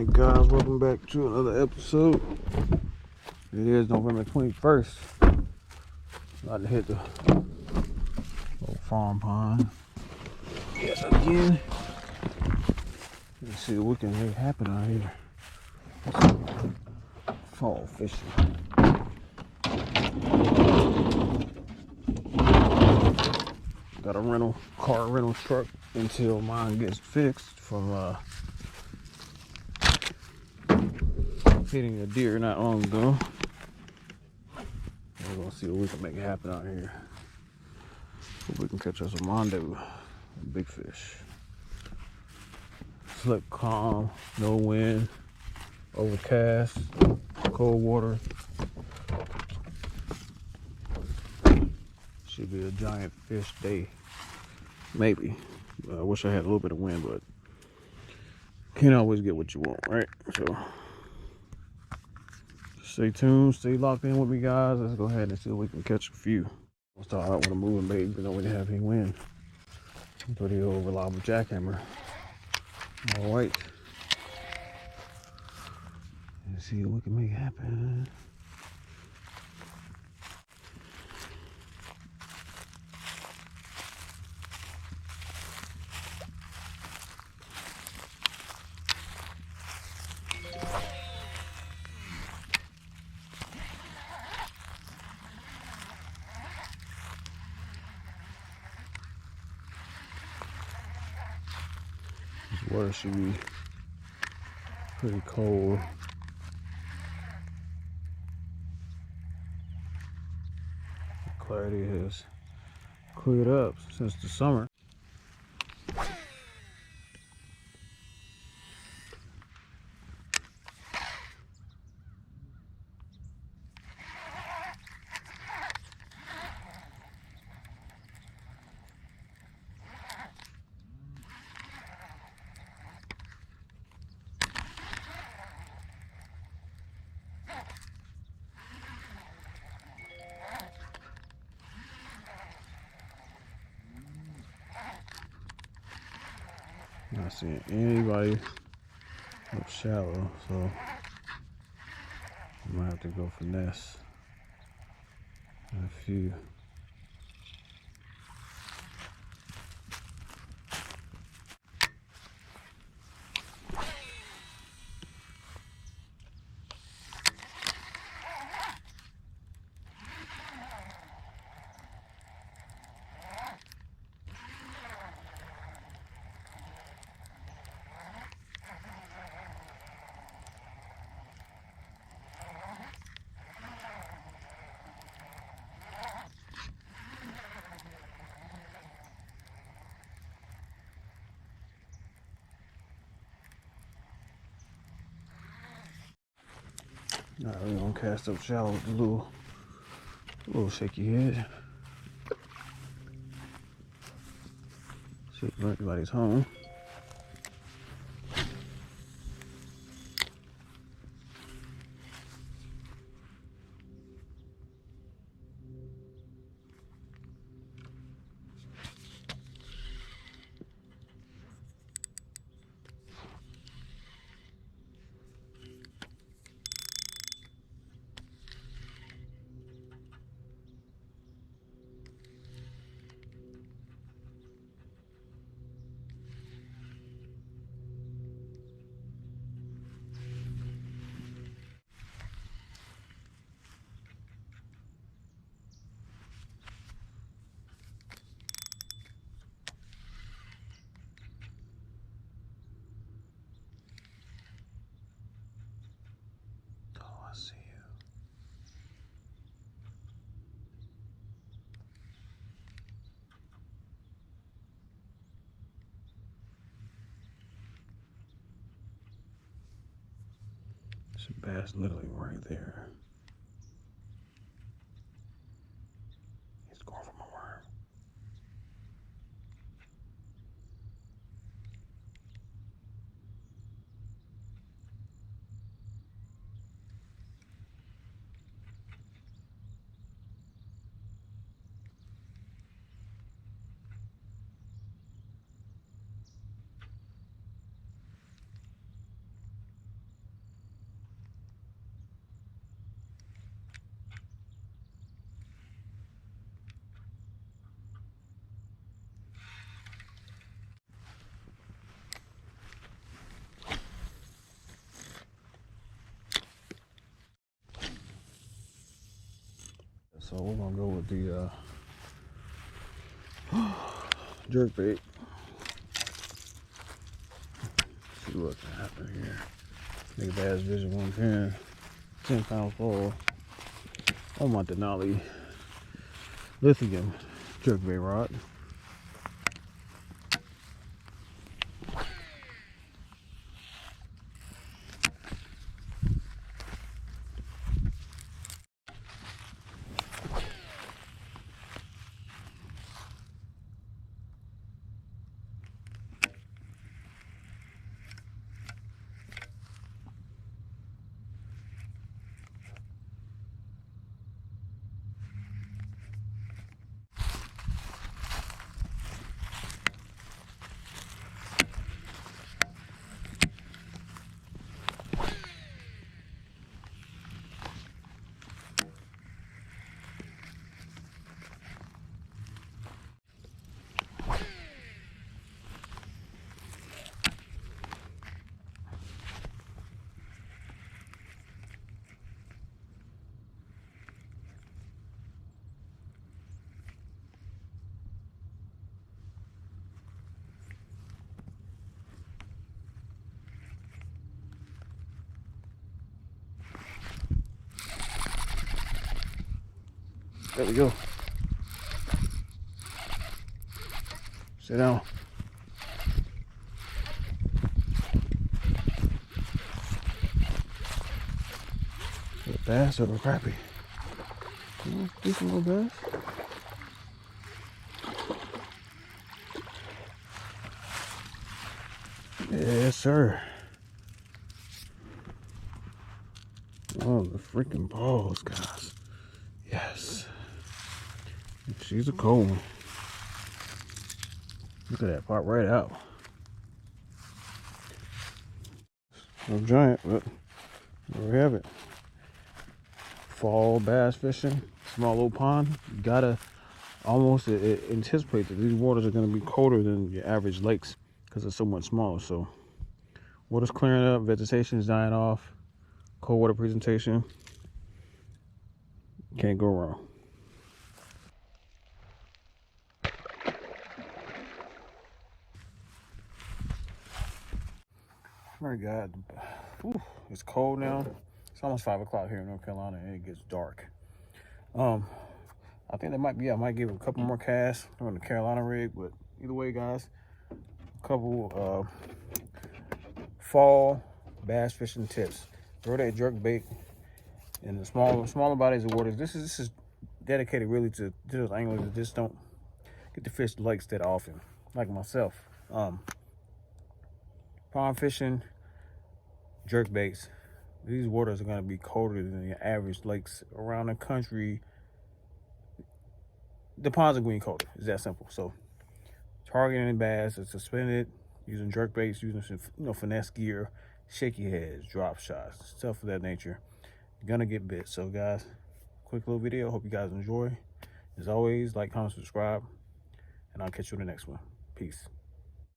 Hey guys, welcome back to another episode. It is November 21st. About to hit the little farm pond yet again. Let's see what we can make happen out here. Fall fishing. Got a car rental truck until mine gets fixed from hitting a deer not long ago. We're gonna see what we can make happen out here. Hope we can catch us a mondo, a big fish. Slick, calm, no wind, overcast, cold water. Should be a giant fish day, maybe. I wish I had a little bit of wind, but can't always get what you want, right? So stay tuned, stay locked in with me, guys. Let's go ahead and see if we can catch a few. We'll start out with a moving bait, even though we didn't have any wind. Pretty old reliable jackhammer. All right. Let's see what we can make happen. This water should be pretty cold. The clarity has cleared up since the summer. Not seeing anybody up shallow, so I might have to go finesse a few. All right, we're gonna cast up shallow with a little shaky head. See if everybody's home. Oh, I see you. There's a bass literally right there. He's going for my worm. So we're gonna go with the jerk bait. See what can happen here. Nigga Bass Vision 110, 10-pound fall on my Denali lithium jerk bait rod. There we go. Sit down. A bass or a crappie? Decent little bass. Yes, sir. Oh, the freaking balls, guys. Yes. She's a cold one. Look at that, pop right out. No giant, but there we have it. Fall bass fishing, small little pond. You gotta almost anticipate that these waters are gonna be colder than your average lakes because they're so much smaller. So water's clearing up, vegetation is dying off, cold water presentation. Can't go wrong. All right, guys. It's cold now. It's almost 5 o'clock here in North Carolina, and it gets dark. I think that might be. I might give it a couple more casts on the Carolina rig, but either way, guys, a couple fall bass fishing tips. Throw that jerk bait in the smaller bodies of waters. This is dedicated really to those anglers that just don't get to fish lakes that often, like myself. Pond fishing, jerk baits. These waters are going to be colder than your average lakes around the country. The ponds are going to be colder. It's that simple. So, targeting bass, suspended, using jerk baits, using some, finesse gear, shaky heads, drop shots, stuff of that nature. You're going to get bit. So, guys, quick little video. Hope you guys enjoy. As always, like, comment, subscribe, and I'll catch you in the next one. Peace.